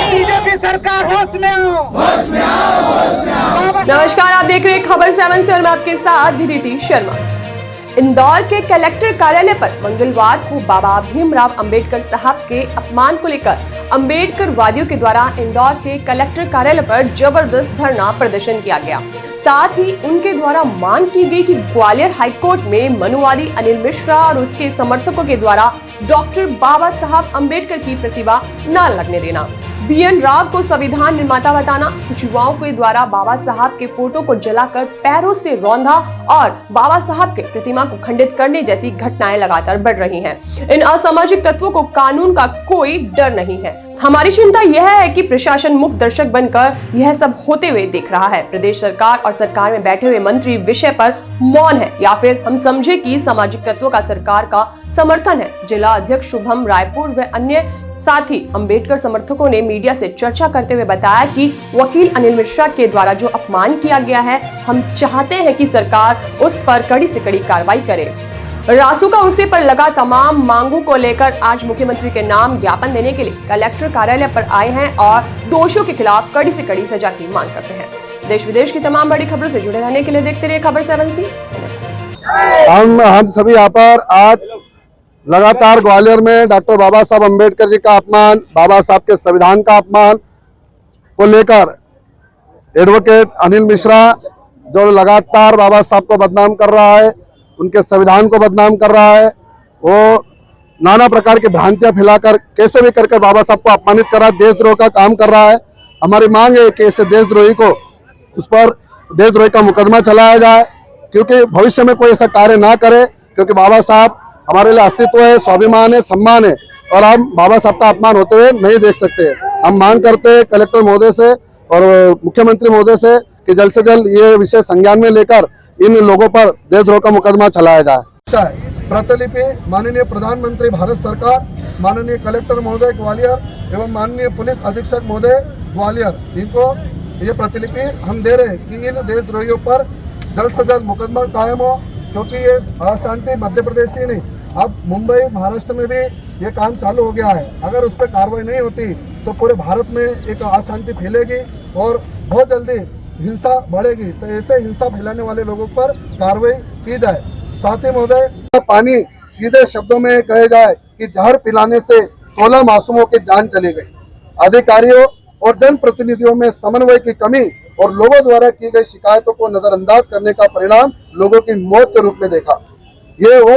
BJP सरकार होश में आओ, होश में आओ, होश में आओ। नमस्कार, आप देख रहे हैं खबर 7 से और मैं आपके साथ धीरिति शर्मा। इंदौर के कलेक्टर कार्यालय पर मंगलवार को बाबा भीमराव अंबेडकर साहब के अपमान को लेकर अंबेडकर वादियों के द्वारा इंदौर के कलेक्टर कार्यालय पर जबरदस्त धरना प्रदर्शन किया गया। साथ ही उनके द्वारा मांग की गई कि ग्वालियर हाईकोर्ट में मनुवादी अनिल मिश्रा और उसके समर्थकों के द्वारा डॉक्टर बाबा साहब अंबेडकर की प्रतिमा न लगने देना, BN राव को संविधान निर्माता बताना, कुछ युवाओं के द्वारा बाबा साहब के फोटो को जलाकर पैरों से रौंदा और बाबा साहब के प्रतिमा को खंडित करने जैसी घटनाएं लगातार बढ़ रही हैं। इन असामाजिक तत्वों को कानून का कोई डर नहीं है। हमारी चिंता यह है कि प्रशासन मुक्त दर्शक बनकर यह सब होते हुए देख रहा है। प्रदेश सरकार और सरकार में बैठे हुए मंत्री विषय पर मौन है, या फिर हम समझे कि सामाजिक तत्वों का सरकार का समर्थन है। जिला अध्यक्ष शुभम रायपुर व अन्य साथ ही अंबेडकर समर्थकों ने मीडिया से चर्चा करते हुए बताया कि वकील अनिल मिश्रा के द्वारा जो अपमान किया गया है, हम चाहते हैं कि सरकार उस पर कड़ी से कड़ी कार्रवाई करे। रासुका उसे पर लगा तमाम मांगों को लेकर आज मुख्यमंत्री के नाम ज्ञापन देने के लिए कलेक्टर कार्यालय पर आए हैं और दोषियों के खिलाफ कड़ी से कड़ी सजा की मांग करते हैं। देश विदेश की तमाम बड़ी खबरों से जुड़े रहने के लिए देखते रहिए खबर 7 सी। हम सभी यहाँ पर आज लगातार ग्वालियर में डॉक्टर बाबा साहब अम्बेडकर जी का अपमान, बाबा साहब के संविधान का अपमान को लेकर एडवोकेट अनिल मिश्रा जो लगातार बाबा साहब को बदनाम कर रहा है, उनके संविधान को बदनाम कर रहा है, वो नाना प्रकार की भ्रांतियां फैलाकर कैसे भी करके बाबा साहब को अपमानित कर रहा है, देशद्रोह का काम कर रहा है। हमारी मांग है कि ऐसे देशद्रोही को उस पर देशद्रोही का मुकदमा चलाया जाए, क्योंकि भविष्य में कोई ऐसा कार्य ना करे, क्योंकि बाबा साहब हमारे लिए अस्तित्व है, स्वाभिमान है, सम्मान है और हम बाबा साहब का अपमान होते हुए नहीं देख सकते। हम मांग करते हैं कलेक्टर महोदय से और मुख्यमंत्री महोदय से कि जल्द से जल्द ये विषय संज्ञान में लेकर इन लोगों पर देशद्रोह का मुकदमा चलाया जाए। प्रतिलिपि माननीय प्रधानमंत्री भारत सरकार, माननीय कलेक्टर महोदय ग्वालियर एवं माननीय पुलिस अधीक्षक महोदय ग्वालियर, इनको ये प्रतिलिपि हम दे रहे हैं कि इन देशद्रोहियों पर जल्द से जल्द मुकदमा कायम हो, क्योंकि ये अशांति मध्य प्रदेश ही नहीं, अब मुंबई महाराष्ट्र में भी ये काम चालू हो गया है। अगर उस पर कार्रवाई नहीं होती तो पूरे भारत में एक अशांति फैलेगी और बहुत जल्दी हिंसा बढ़ेगी। तो ऐसे हिंसा फैलाने वाले लोगों पर कार्रवाई की जाए। साथ ही महोदय, पानी सीधे शब्दों में कहे जाए कि जहर पिलाने से 16 मासूमों की जान चली गई। अधिकारियों और जनप्रतिनिधियों में समन्वय की कमी और लोगों द्वारा की गई शिकायतों को नजरअंदाज करने का परिणाम लोगों की मौत के रूप में देखा। ये वो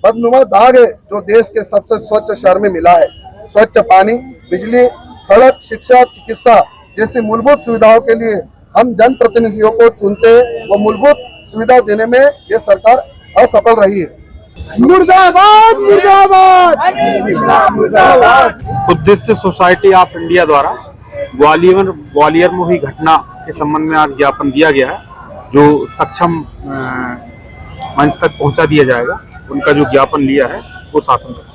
बदनुमा दाग है जो देश के सबसे स्वच्छ शहर में मिला है। स्वच्छ पानी, बिजली, सड़क, शिक्षा, चिकित्सा जैसी मूलभूत सुविधाओं के लिए हम जनप्रतिनिधियों को चुनते, वो मूलभूत सुविधा देने में ये सरकार असफल रही है। मुर्दाबाद, मुर्दाबाद, मुर्दाबाद। उद्देश्य सोसाइटी ऑफ इंडिया द्वारा ग्वालियर में हुई घटना के संबंध में आज ज्ञापन दिया गया है, जो सक्षम मंच तक पहुंचा दिया जाएगा। उनका जो ज्ञापन लिया है वो शासन तक